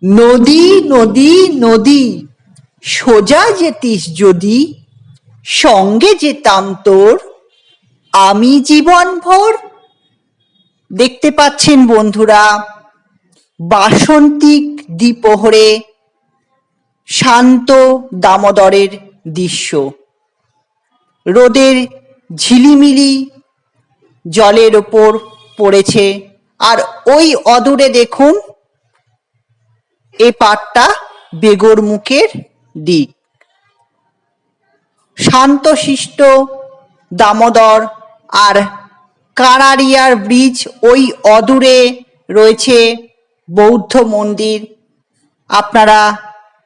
নদী নদী নদী সোজা যেতিস যদি, সঙ্গে যেতাম তোর আমি জীবনভর। দেখতে পাচ্ছেন বন্ধুরা, বাসন্তিক দ্বিপ্রহরে শান্ত দামোদরের দৃশ্য। রোদের ঝিলিমিলি জলের ওপর পড়েছে, আর ওই অদূরে দেখুন এ পাড়টা বেগরমুখের দিক। শান্তশিষ্ট দামোদর আর কানাড়িয়ার ব্রিজ, ওই অদূরে রয়েছে বৌদ্ধ মন্দির। আপনারা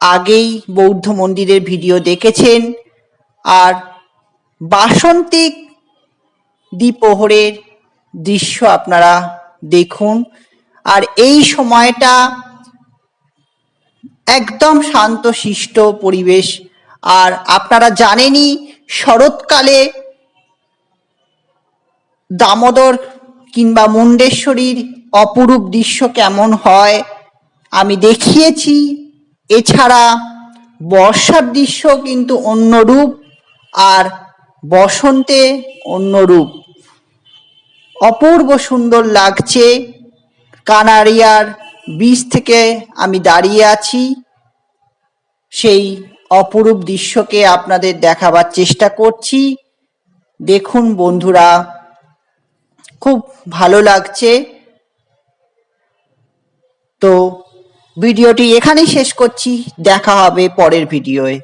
আগেই বৌদ্ধ মন্দিরের ভিডিও দেখেছেন। আর বাসন্তিক দ্বিপ্রহরের দৃশ্য আপনারা দেখুন। আর এই সময়টা একদম শান্তশিষ্ট পরিবেশ। আর আপনারা জানেনই শরৎকালে দামোদর কিংবা মুন্ডেশ্বরীর অপরূপ দৃশ্য কেমন হয় আমি দেখিয়েছি। এছাড়া বর্ষার দৃশ্য কিন্তু অন্যরূপ, আর বসন্তে অন্যরূপ। অপূর্ব সুন্দর লাগছে। কানাড়িয়ার ব্রিজ থেকে আমি দাঁড়িয়ে আছি, সেই অপরূপ দৃশ্যকে আপনাদের দেখাবার চেষ্টা করছি। দেখুন বন্ধুরা, খুব ভালো লাগছে। তো ভিডিওটি এখানেই শেষ করছি, দেখা হবে পরের ভিডিওয়।